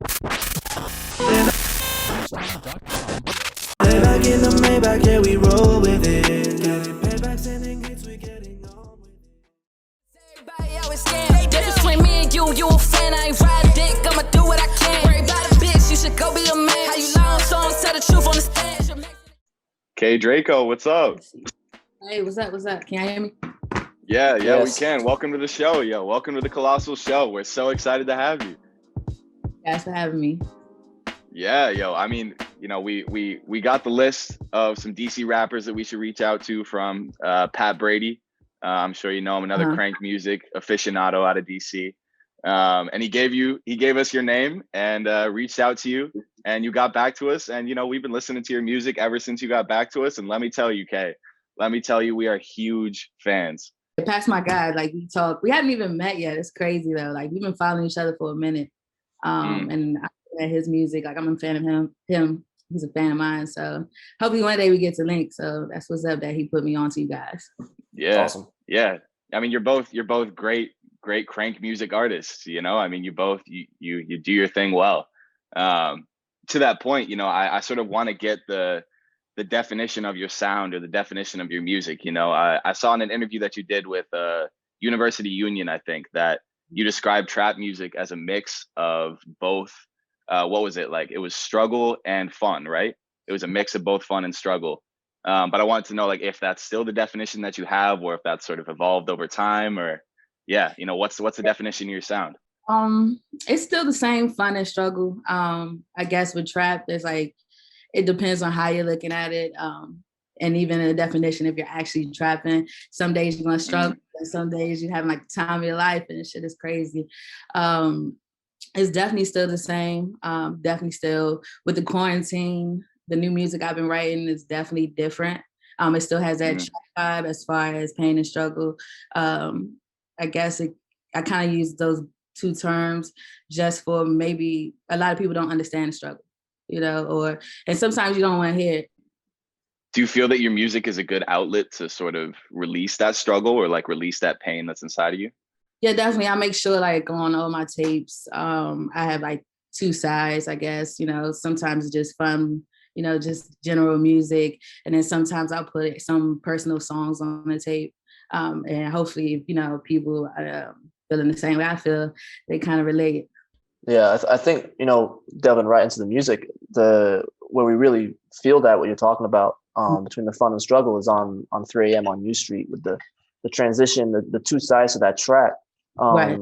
Payback in the Maybach, yeah, we roll with it. Getting payback, sending hits, we getting on with it. Everybody always scared. Difference between me and you a fan. I ain't ride dick, I'ma do what I can. Worry about a bitch, you should go be a man. How you long songs, tell the truth on the stage. KAE DRACO, what's up? Hey, what's up? What's up? Can you hear me? Yeah, Yes. we can. Welcome to the show, yo. Welcome to the Kolosal show. We're so excited to have you. Thanks for having me. Yeah, yo. I mean, you know, we got the list of some DC rappers that we should reach out to from Pat Brady. I'm sure you know him, another crank music aficionado out of DC. And he gave us your name and reached out to you, and you got back to us. And you know, we've been listening to your music ever since you got back to us. And let me tell you, Kay, we are huge fans. Pat's my guy. Like, we talk. We haven't even met yet. It's crazy though. Like, we've been following each other for a minute. And I at his music. Like, I'm a fan of him. He's a fan of mine. So hopefully one day we get to link. So that's what's up that he put me on to you guys. Yeah. Awesome. Yeah. I mean, you're both great crank music artists, you know. I mean, you both you do your thing well. To that point, you know, I sort of want to get the definition of your sound or the definition of your music. You know, I saw in an interview that you did with University Union, I think, that you described trap music as a mix of both. What was it like? It was struggle and fun, right? It was a mix of both fun and struggle. But I wanted to know, like, if that's still the definition that you have, or if that's sort of evolved over time, or yeah, you know, what's the definition of your sound? It's still the same, fun and struggle. I guess with trap, there's like, it depends on how you're looking at it. And even in the definition, if you're actually trapping, some days you're gonna struggle, and some days you have like the time of your life, and shit is crazy. It's definitely still the same. Definitely still with the quarantine, the new music I've been writing is definitely different. It still has that trap vibe as far as pain and struggle. I guess I kind of use those two terms just for maybe a lot of people don't understand the struggle, you know, and sometimes you don't want to hear it. Do you feel that your music is a good outlet to sort of release that struggle or like release that pain that's inside of you? Yeah, definitely. I make sure like on all my tapes, I have like two sides, I guess, you know, sometimes it's just fun, you know, just general music. And then sometimes I'll put some personal songs on the tape. And hopefully, you know, people feeling the same way I feel, they kind of relate. Yeah, I think, you know, delving right into the music, where we really feel that what you're talking about between the fun and struggle is on 3 a.m. on U Street with the transition, the two sides to that track. Right.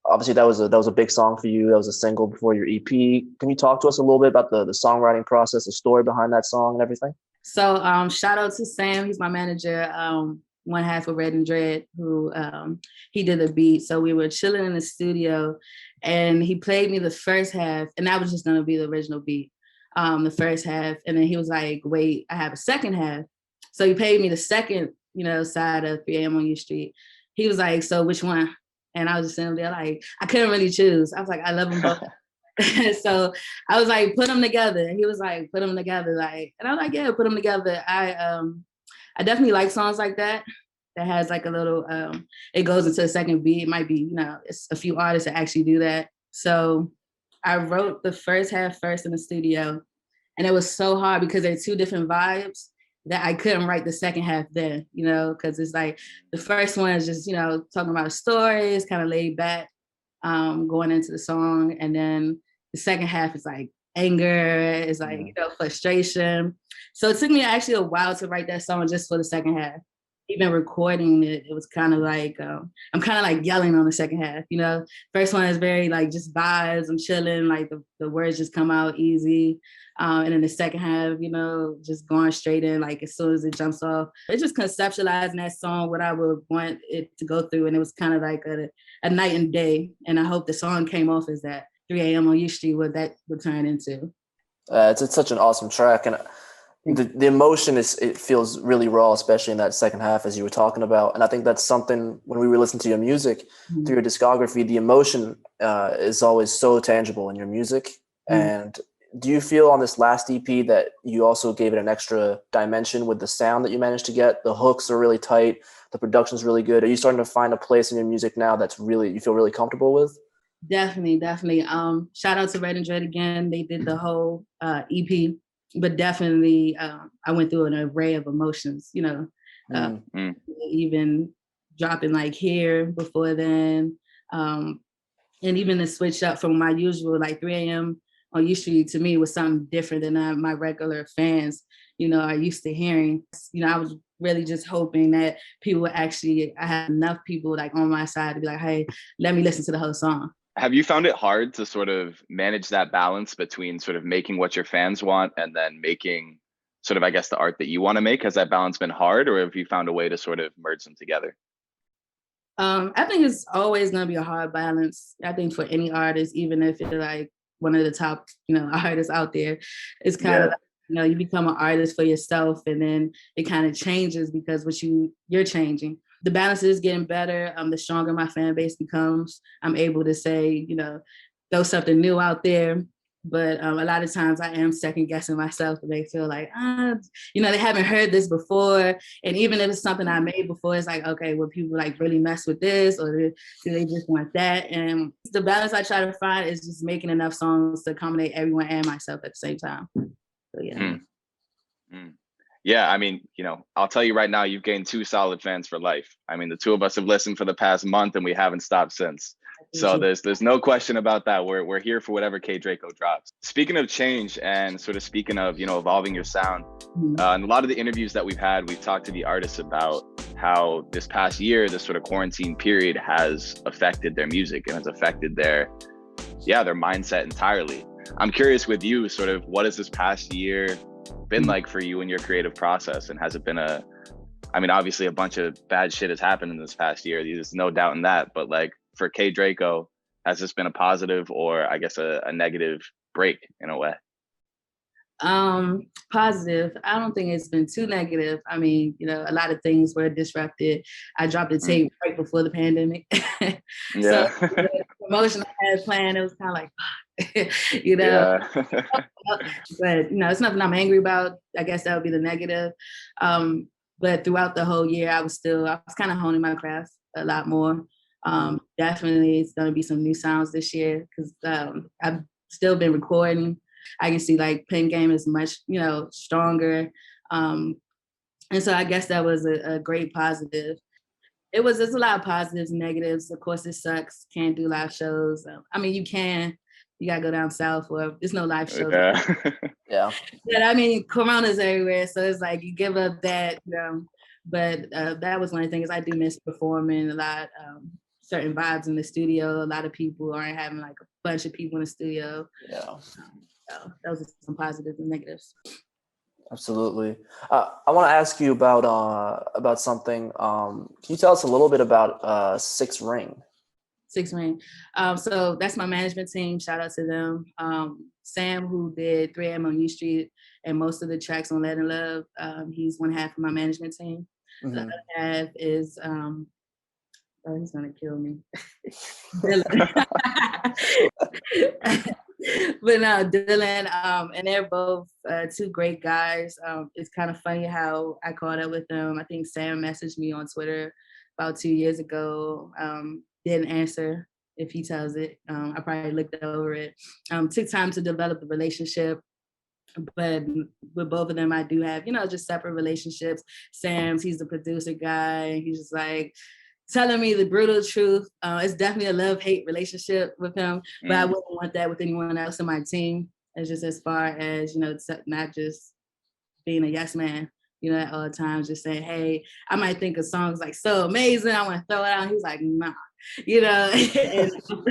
Obviously, that was a big song for you. That was a single before your EP. Can you talk to us a little bit about the songwriting process, the story behind that song and everything? So shout out to Sam. He's my manager. One half of Red and Dread, who he did the beat. So we were chilling in the studio and he played me the first half, and that was just gonna be the original beat, the first half. And then he was like, wait, I have a second half. So he paid me the second, you know, side of 3 a.m. on U Street. He was like, so which one? And I was just sitting there like, I couldn't really choose. I was like, I love them both. So I was like, put them together. And he was like, put them together. Like, and I was like, yeah, put them together. I definitely like songs like that has like a little, it goes into a second beat. It might be, you know, it's a few artists that actually do that. So I wrote the first half first in the studio, and it was so hard because they're two different vibes that I couldn't write the second half then, you know, because it's like the first one is just, you know, talking about a story, it's kind of laid back, going into the song. And then the second half is like anger, it's like, you know, frustration. So it took me actually a while to write that song just for the second half. Even recording it, it was kind of like, I'm kind of like yelling on the second half, you know. First one is very like just vibes, I'm chilling, like the words just come out easy. And then the second half, you know, just going straight in, like as soon as it jumps off. It's just conceptualizing that song, what I would want it to go through. And it was kind of like a night and day. And I hope the song came off as that 3 a.m. on U Street, what that would turn into. It's such an awesome track. And the emotion it feels really raw, especially in that second half, as you were talking about. And I think that's something when we were listening to your music through your discography, the emotion is always so tangible in your music. And do you feel on this last EP that you also gave it an extra dimension with the sound that you managed to get? The hooks are really tight. The production's really good. Are you starting to find a place in your music now that's really, you feel really comfortable with? Definitely, definitely. Shout out to Red and Dread again. They did the whole EP, but definitely I went through an array of emotions, you know, even dropping like Here before then. And even the switch up from my usual like 3 a.m. on U Street to me was something different than my regular fans, you know, are used to hearing. You know, I was really just hoping that people would actually, I had enough people like on my side to be like, hey, let me listen to the whole song. Have you found it hard to sort of manage that balance between sort of making what your fans want and then making sort of, I guess, the art that you want to make? Has that balance been hard, or have you found a way to sort of merge them together? I think it's always gonna be a hard balance. I think for any artist, even if you're like one of the top, you know, artists out there, it's kind of like, you know, you become an artist for yourself, and then it kind of changes because you're changing. The balance is getting better. The stronger my fan base becomes, I'm able to say, you know, throw something new out there. But a lot of times I am second guessing myself, and they feel like, you know, they haven't heard this before. And even if it's something I made before, it's like, okay, will people like really mess with this, or do they just want that? And the balance I try to find is just making enough songs to accommodate everyone and myself at the same time. So yeah. Yeah, I mean, you know, I'll tell you right now, you've gained 2 solid fans for life. I mean, the 2 of us have listened for the past month, and we haven't stopped since. So there's no question about that. We're here for whatever K Draco drops. Speaking of change and sort of speaking of, you know, evolving your sound, in a lot of the interviews that we've had, we've talked to the artists about how this past year, this sort of quarantine period has affected their music and has affected their mindset entirely. I'm curious with you, sort of, what has this past year been like for you in your creative process? And has it been I mean, obviously a bunch of bad shit has happened in this past year. There's no doubt in that. But like for K Draco, has this been a positive, or I guess a negative break in a way? Positive. I don't think it's been too negative. I mean, you know, a lot of things were disrupted. I dropped a tape right before the pandemic. So the promotion I had planned, it was kind of like, you know, but you know, it's nothing I'm angry about. I guess that would be the negative. But throughout the whole year, I was kind of honing my craft a lot more. Definitely it's going to be some new sounds this year, because I've still been recording. I can see like pen game is much, you know, stronger. And so I guess that was a great positive. There's a lot of positives and negatives. Of course, it sucks. Can't do live shows. I mean, you gotta go down south, or there's no live shows. Yeah. But I mean, Corona's everywhere. So it's like you give up that, you know. But that was one of the things I do miss performing a lot. Certain vibes in the studio. A lot of people aren't having like a bunch of people in the studio. Yeah. So those are some positives and negatives. Absolutely. I want to ask you about something. Can you tell us a little bit about Six Ring? Six Ring. So that's my management team. Shout out to them. Sam, who did 3 a.m. on U Street and most of the tracks on Let and Love, he's one half of my management team. The other half is he's gonna kill me. Dylan. But no, Dylan, and they're both 2 great guys. It's kind of funny how I caught up with them. I think Sam messaged me on Twitter about 2 years ago. Didn't answer if he tells it. I probably looked over it. Took time to develop the relationship. But with both of them, I do have, you know, just separate relationships. Sam's, he's the producer guy. He's just like telling me the brutal truth. It's definitely a love-hate relationship with him, but I wouldn't want that with anyone else in my team. It's just as far as, you know, not just being a yes man, you know, at all times, just saying, hey, I might think a song's like so amazing, I want to throw it out. He's like, nah, you know. And so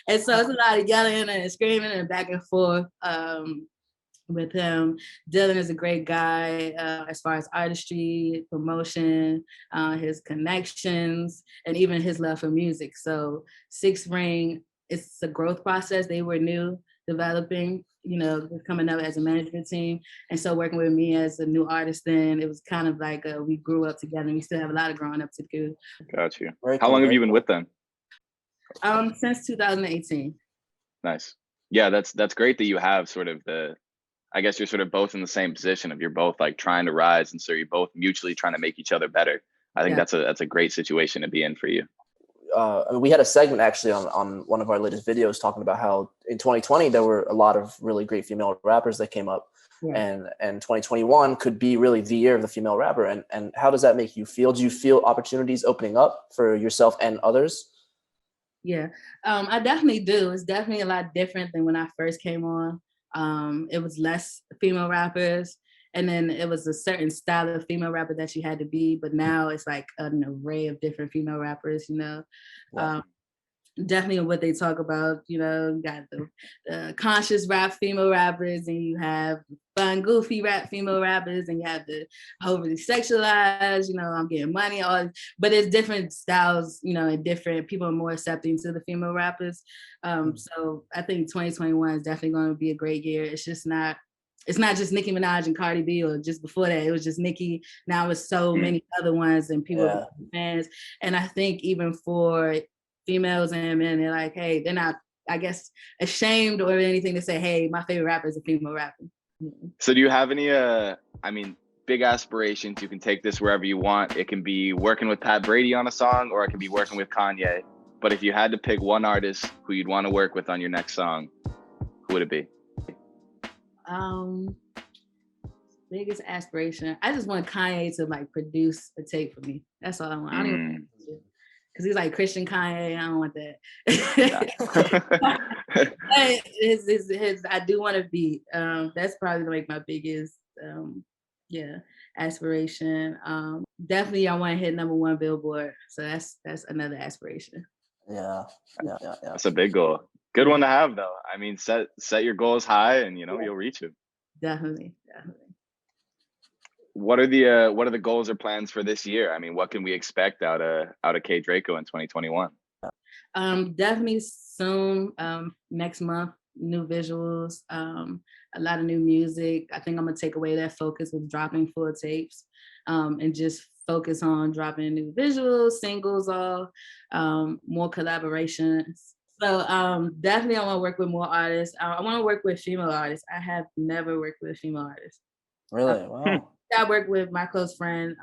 it's a lot of yelling and screaming and back and forth. With him. Dylan is a great guy as far as artistry, promotion, his connections, and even his love for music. So Six Ring, it's a growth process. They were new, developing, you know, coming up as a management team. And so working with me as a new artist, then it was kind of like we grew up together, and we still have a lot of growing up to do. Got you. How long have you been with them? Since 2018. Nice. Yeah, that's great that you have sort of I guess you're sort of both in the same position of you're both like trying to rise, and so you're both mutually trying to make each other better. I think that's a great situation to be in for you. we had a segment actually on one of our latest videos talking about how in 2020 there were a lot of really great female rappers that came up, and 2021 could be really the year of the female rapper. And how does that make you feel? Do you feel opportunities opening up for yourself and others? Yeah, I definitely do. It's definitely a lot different than when I first came on. It was less female rappers, and then it was a certain style of female rapper that you had to be. But now it's like an array of different female rappers, you know. Yeah. Definitely what they talk about, you know, you got the conscious rap female rappers, and you have fun, goofy rap female rappers, and you have the overly sexualized, you know, I'm getting money, all, but it's different styles, you know, and different people are more accepting to the female rappers. So I think 2021 is definitely going to be a great year. It's not just Nicki Minaj and Cardi B, or just before that, it was just Nicki. Now it's so many other ones, and people are fans. And I think even for females and men, they're like, hey, they're not, I guess, ashamed or anything to say, hey, my favorite rapper is a female rapper. So do you have any, big aspirations? You can take this wherever you want. It can be working with Pat Brady on a song, or it can be working with Kanye. But if you had to pick one artist who you'd want to work with on your next song, who would it be? Biggest aspiration, I just want Kanye to like produce a tape for me. That's all I want. I don't even, because he's like Christian Kanye. I don't want that. I do want to be. That's probably like my biggest, aspiration. Definitely, I want to hit #1 Billboard. So that's another aspiration. Yeah. That's a big goal. Good one to have, though. I mean, set your goals high, and you'll reach them. Definitely. What are the goals or plans for this year? I mean, what can we expect out of KAE DRACO in 2021? Definitely soon. Next month, new visuals, a lot of new music. I think I'm gonna take away that focus with dropping full tapes, and just focus on dropping new visuals, singles, all more collaborations. So definitely I want to work with more artists. I want to work with female artists. I have never worked with a female artist. Really? Wow. I worked with my close friend,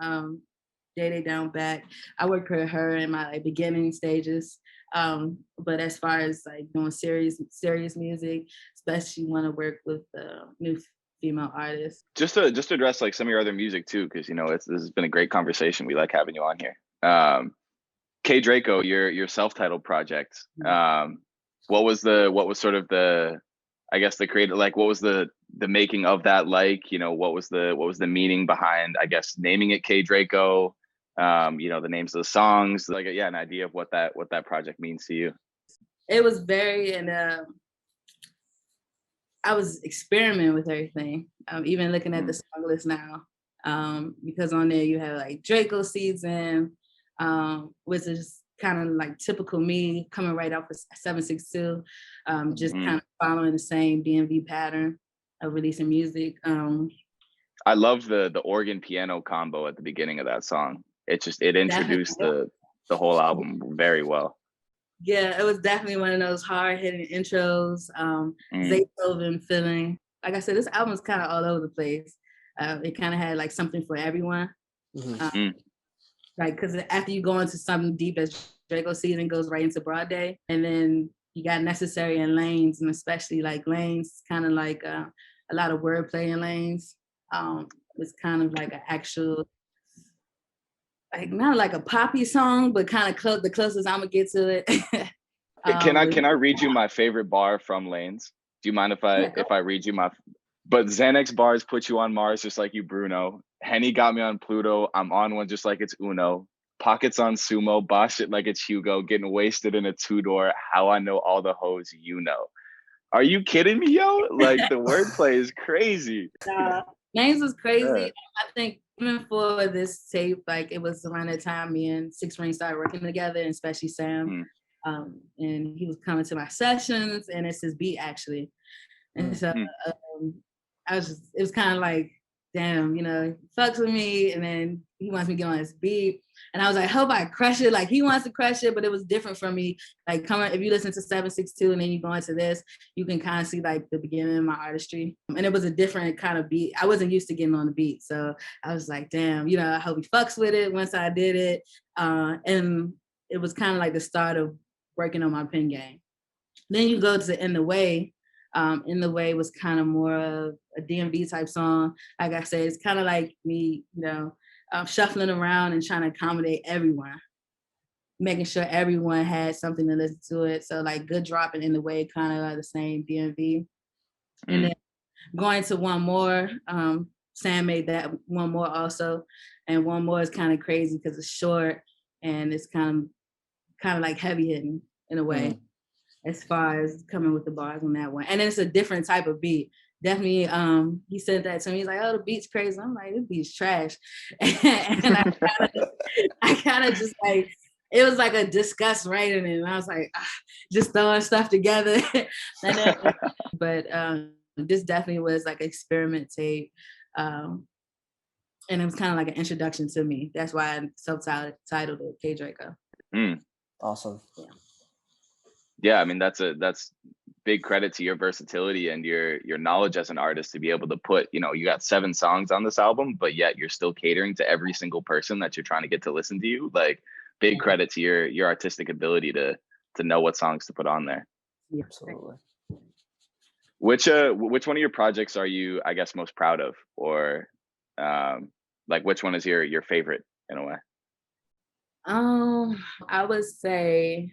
Day Down Back. I worked with her in my beginning stages. But as far as like doing serious music, especially want to work with new female artists. Just to address like some of your other music too, because this has been a great conversation. We like having you on here. KAE DRACO, your self-titled project. What was sort of the, I guess, the creative, like what was the making of that like? What was the meaning behind, I guess, naming it KAE DRACO? The names of the songs, like an idea of what that project means to you. It was very, and I was experimenting with everything. Even looking at the song list now, because on there you have like Draco Season, which is kind of like typical me coming right off of 762, just kind of following the same DMV pattern of releasing music. I love the organ piano combo at the beginning of that song. It introduced the whole album very well. Yeah, it was definitely one of those hard-hitting intros, Beethoven feeling. Like I said, this album's kind of all over the place. It kind of had like something for everyone. Like, because after you go into something deep as Draco Season goes right into Broad Day, and then you got Necessary and Lanes, and especially like Lanes, kind of like a lot of wordplay in Lanes. It's kind of like an actual, like not like a poppy song, but kind of the closest I'm gonna get to it. Can I read you my favorite bar from Lanes? Do you mind if I read you my? But Xanax bars put you on Mars just like you, Bruno. Henny got me on Pluto. I'm on one just like it's Uno. Pockets on Sumo. Boss it like it's Hugo. Getting wasted in a 2-door. How I know all the hoes, Are you kidding me, yo? Like the wordplay is crazy. Lanes was crazy. Yeah. I think even for this tape, like it was around that time me and Six Ring started working together, and especially Sam. And he was coming to my sessions, and it's his beat actually. And so it was kind of like, damn, he fucks with me, and then he wants me to get on his beat. And I was like, hope I crush it. Like he wants to crush it, but it was different from me. Like if you listen to 762 and then you go into this, you can kind of see like the beginning of my artistry. And it was a different kind of beat. I wasn't used to getting on the beat. So I was like, damn, I hope he fucks with it once I did it. And it was kind of like the start of working on my pen game. Then you go to In the Way. In the Way was kind of more of a DMV type song. Like I said, it's kind of like me, shuffling around and trying to accommodate everyone, making sure everyone had something to listen to it. So like Good Drop and In the Way kind of are the same DMV. And then going to One More, Sam made that One More also. And One More is kind of crazy because it's short and it's kind of like heavy hitting in a way, as far as coming with the bars on that one. And then it's a different type of beat. Definitely, he said that to me. He's like, "Oh, the beat's crazy." I'm like, "This beat's trash." And I kind of just like, it was like a disgust writing it. And I was like, just throwing stuff together. But this definitely was like an experiment tape. And it was kind of like an introduction to me. That's why I self-titled it KAE DRACO. Awesome. Yeah, I mean, that's big credit to your versatility and your knowledge as an artist to be able to put, you got 7 songs on this album, but yet you're still catering to every single person that you're trying to get to listen to you. Like, big credit to your artistic ability to know what songs to put on there. Yeah, absolutely. Which one of your projects are you, I guess, most proud of, or like which one is your favorite in a way? I would say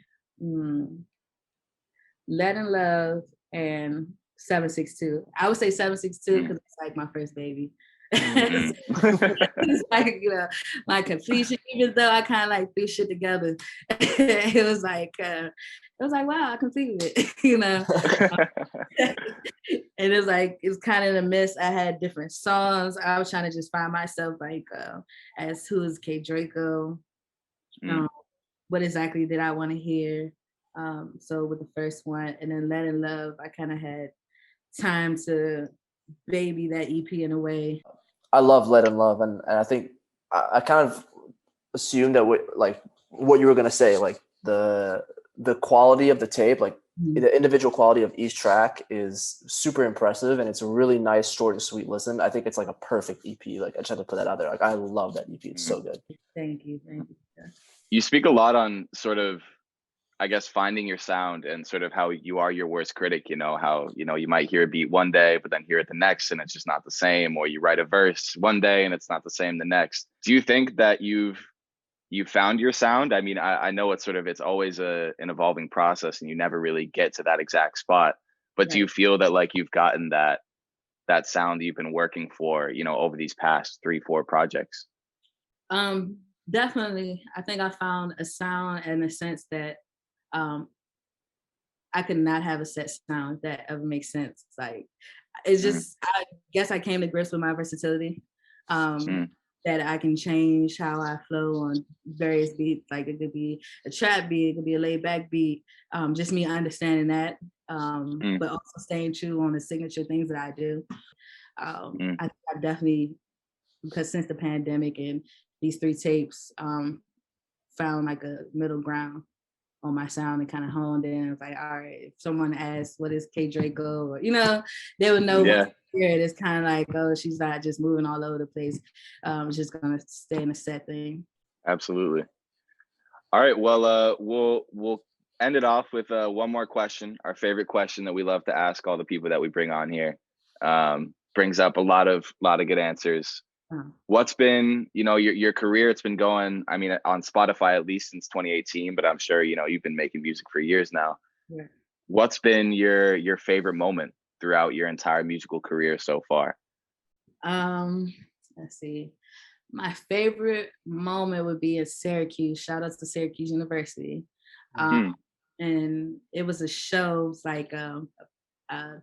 Let in Love and 762. I would say 762 because it's like my first baby. It's like, my completion, even though I kind of like threw shit together. It was like, wow, I completed it, And it's like, it's kind of in a mess. I had different songs. I was trying to just find myself like, as who is KAE DRACO? What exactly did I want to hear? So with the first one, and then Let in Love, I kind of had time to baby that EP in a way. I love Let in Love, and I think I kind of assumed that what you were gonna say, like the quality of the tape, like the individual quality of each track is super impressive, and it's a really nice, short and sweet listen. I think it's like a perfect EP. Like, I tried to put that out there. Like, I love that EP. It's so good. Thank you. You speak a lot on sort of, I guess, finding your sound and sort of how you are your worst critic, how, you might hear a beat one day, but then hear it the next and it's just not the same, or you write a verse one day and it's not the same the next. Do you think that you've found your sound? I mean, I know it's always an evolving process and you never really get to that exact spot, but do you feel that like you've gotten that sound that you've been working for, over these past 3-4 projects? Definitely. I think I found a sound in the sense that I could not have a set sound that ever makes sense. Like, it's just, I guess I came to grips with my versatility, that I can change how I flow on various beats. Like, it could be a trap beat, it could be a laid back beat. Just me understanding that, but also staying true on the signature things that I do. I definitely, because since the pandemic and these 3 tapes, found like a middle ground on my sound and kind of honed in. I was like, all right, if someone asks what is KAE DRACO, or they would know what to hear it. It's kind of like, oh, she's not just moving all over the place. It's just gonna stay in a set thing. Absolutely. All right, well, we'll end it off with one more question. Our favorite question that we love to ask all the people that we bring on here. Brings up a lot of good answers. What's been, your career? It's been going, I mean, on Spotify at least since 2018, but I'm sure, you've been making music for years now. Yeah. What's been your favorite moment throughout your entire musical career so far? Let's see. My favorite moment would be at Syracuse. Shout out to Syracuse University. And it was a show. It was like a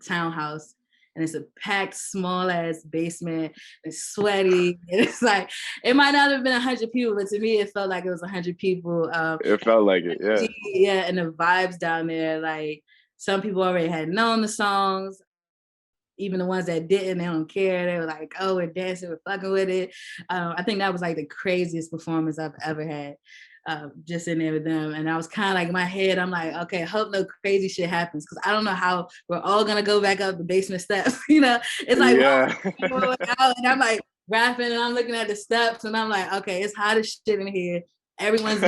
townhouse. And it's a packed, small ass basement. It's sweaty. It's like, it might not have been 100 people, but to me, it felt like it was 100 people. It felt like it, yeah. Yeah, and the vibes down there, like, some people already had known the songs. Even the ones that didn't, they don't care. They were like, oh, we're dancing, we're fucking with it. I think that was like the craziest performance I've ever had. Just in there with them. And I was kind of like, in my head, I'm like, okay, I hope no crazy shit happens, because I don't know how we're all gonna go back up the basement steps. It's like, and I'm like rapping and I'm looking at the steps and I'm like, okay, it's hot as shit in here. Everyone's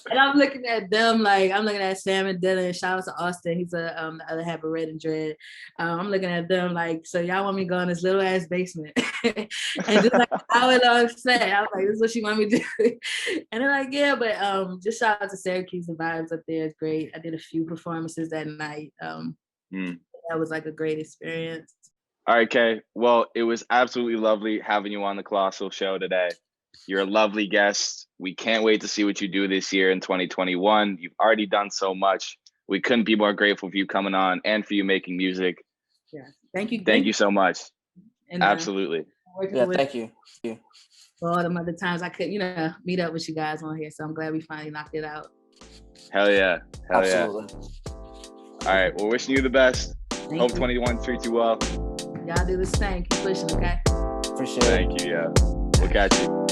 and I'm looking at them like I'm looking at Sam and Dylan. Shout out to Austin. He's the other half of Red and Dread. I'm looking at them like, so y'all want me to go in this little ass basement and just like how it all set. I was like, this is what she want me to do. And they're like, yeah, but just shout out to Syracuse. The vibes up there is great. I did a few performances that night. That was like a great experience. All right, Kay. Well, it was absolutely lovely having you on the Kolosal Show today. You're a lovely guest. We can't wait to see what you do this year in 2021. You've already done so much. We couldn't be more grateful for you coming on and for you making music. Yeah. Thank you. Thank you so much. And, absolutely. Yeah, thank you. For all the other times I could, meet up with you guys on here. So I'm glad we finally knocked it out. Hell yeah. Absolutely. Yeah. All right. Well, wishing you the best. Hope 21 treats you well. Y'all do the same. Keep pushing, okay? Appreciate it. Thank you. Yeah. We'll catch you.